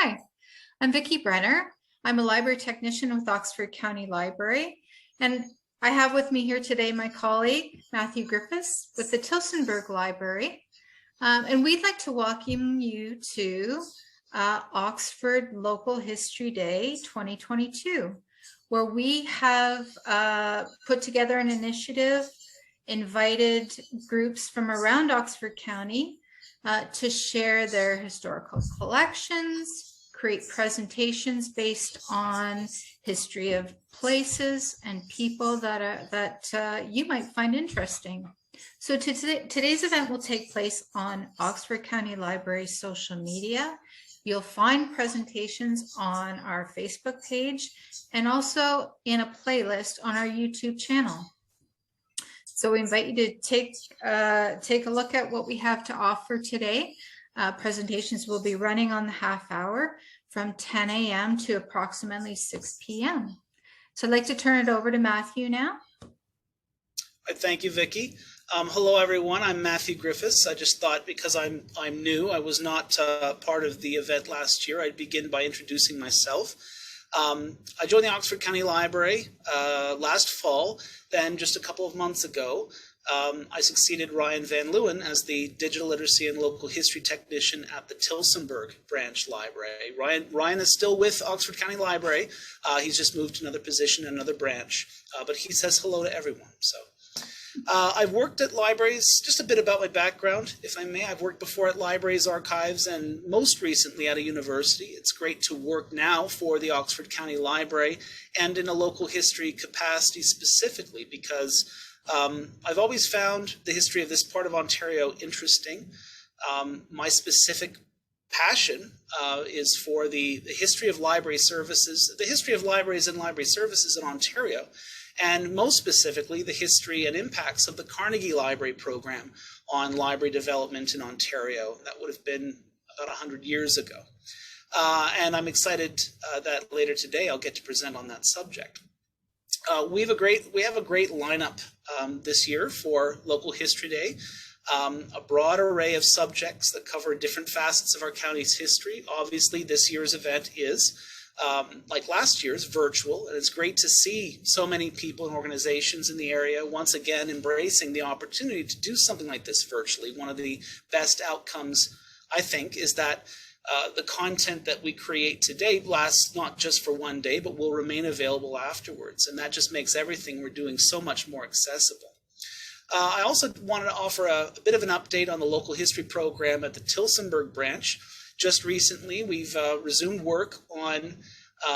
Hi, I'm Vicki Brenner. I'm a library technician with Oxford County Library, and I have with me here today my colleague, Matthew Griffiths with the Tillsonburg Library. And we'd like to welcome you to Oxford Local History Day 2022, where we have put together an initiative, invited groups from around Oxford County to share their historical collections, create presentations based on history of places and people that you might find interesting. So today's event will take place on Oxford County Library social media. You'll find presentations on our Facebook page and also in a playlist on our YouTube channel. So we invite you to take a look at what we have to offer today. Presentations will be running on the half hour from 10 a.m. to approximately 6 p.m. So I'd like to turn it over to Matthew now. Thank you, Vicki. Hello, everyone. I'm Matthew Griffiths. I just thought because I'm new, I was not part of the event last year, I'd begin by introducing myself. I joined the Oxford County Library last fall. Then just a couple of months ago, I succeeded Ryan Van Leeuwen as the Digital Literacy and Local History Technician at the Tillsonburg Branch Library. Ryan is still with Oxford County Library. He's just moved to another position in another branch, but he says hello to everyone. So I've worked at libraries. Just a bit about my background, if I may. I've worked before at libraries, archives, and most recently at a university. It's great to work now for the Oxford County Library and in a local history capacity specifically because I've always found the history of this part of Ontario interesting. My specific passion is for the history of library services, the history of libraries and library services in Ontario, and most specifically, the history and impacts of the Carnegie Library program on library development in Ontario. That would have been about 100 years ago. And I'm excited that later today I'll get to present on that subject. We have a great lineup this year for Local History Day. A broad array of subjects that cover different facets of our county's history. Obviously, this year's event is like last year's, virtual, and it's great to see so many people and organizations in the area once again embracing the opportunity to do something like this virtually. One of the best outcomes, I think, is that the content that we create today lasts not just for one day, but will remain available afterwards, and that just makes everything we're doing so much more accessible. I also wanted to offer a bit of an update on the local history program at the Tillsonburg branch. Just recently, we've resumed work on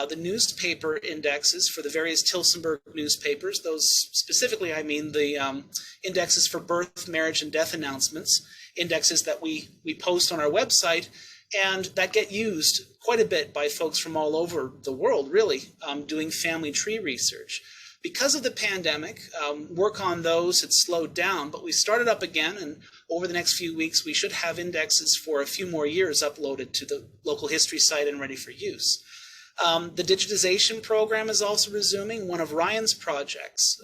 the newspaper indexes for the various Tillsonburg newspapers. Those specifically, I mean the indexes for birth, marriage, and death announcements, indexes that we post on our website and that get used quite a bit by folks from all over the world, really, doing family tree research. Because of the pandemic, work on those had slowed down, but we started up again, and over the next few weeks, we should have indexes for a few more years uploaded to the local history site and ready for use. The digitization program is also resuming. One of Ryan's projects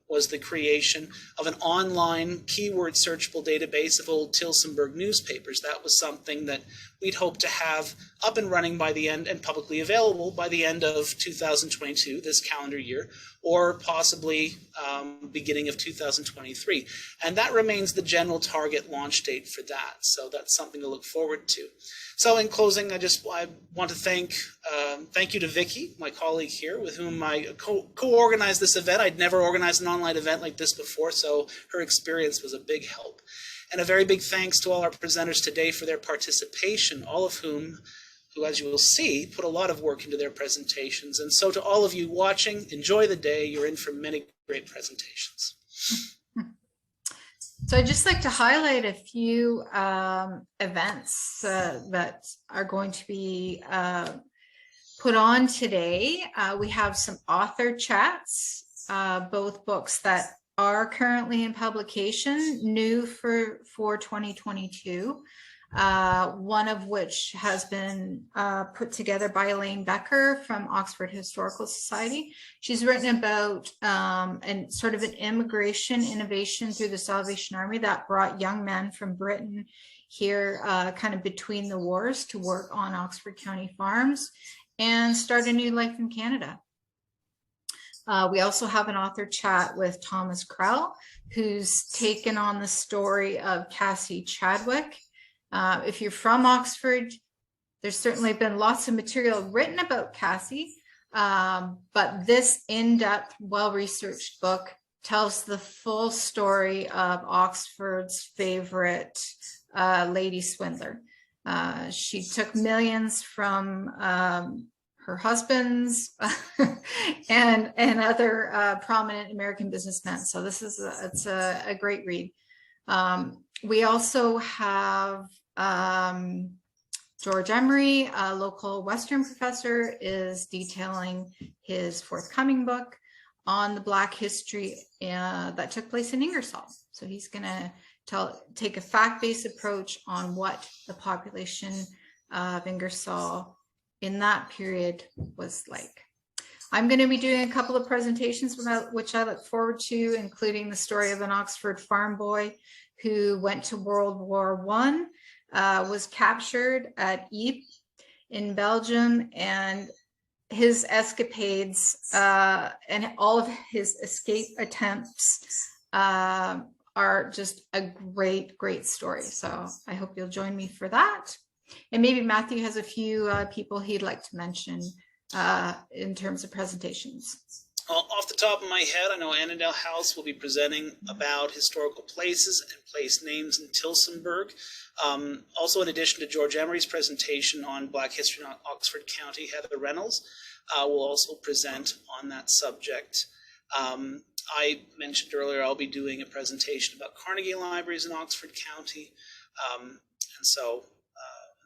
was the creation of an online keyword searchable database of old Tillsonburg newspapers. That was something that we'd hope to have up and running by the end and publicly available by the end of 2022, this calendar year, or possibly beginning of 2023. And that remains the general target launch date for that. So that's something to look forward to. So in closing, I want to thank you to Vicki, my colleague here, with whom I co-organized this event. I'd never organized an online event like this before, so her experience was a big help. And a very big thanks to all our presenters today for their participation, all of whom, as you will see, put a lot of work into their presentations. And so to all of you watching, enjoy the day. You're in for many great presentations. So I'd just like to highlight a few events that are going to be put on today. We have some author chats, both books that are currently in publication, new for 2022. One of which has been put together by Elaine Becker from Oxford Historical Society. She's written about and sort of an immigration innovation through the Salvation Army that brought young men from Britain here kind of between the wars to work on Oxford County farms and start a new life in Canada. We also have an author chat with Thomas Krell, who's taken on the story of Cassie Chadwick. If you're from Oxford, there's certainly been lots of material written about Cassie, but this in-depth, well-researched book tells the full story of Oxford's favorite lady swindler. She took millions from her husbands and other prominent American businessmen. So this is it's a great read. We also have George Emery, a local Western professor, is detailing his forthcoming book on the Black history that took place in Ingersoll. So he's going to take a fact-based approach on what the population of Ingersoll in that period was like. I'm going to be doing a couple of presentations which I look forward to, including the story of an Oxford farm boy who went to World War I, was captured at Ypres in Belgium, and his escapades and all of his escape attempts are just a great story. So I hope you'll join me for that. And maybe Matthew has a few people he'd like to mention in terms of presentations. Well, off the top of my head, I know Annandale House will be presenting about historical places and place names in Tillsonburg. Also, in addition to George Emery's presentation on Black history in Oxford County, Heather Reynolds will also present on that subject. I mentioned earlier I'll be doing a presentation about Carnegie Libraries in Oxford County. And so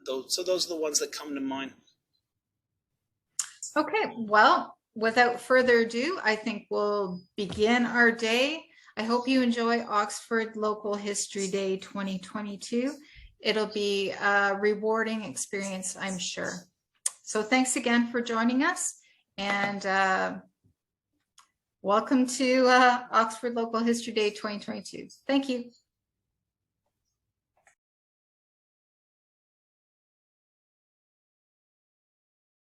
those are the ones that come to mind. Okay, well, without further ado, I think we'll begin our day. I hope you enjoy Oxford Local History Day 2022. It'll be a rewarding experience, I'm sure. So thanks again for joining us, and welcome to Oxford Local History Day 2022. Thank you.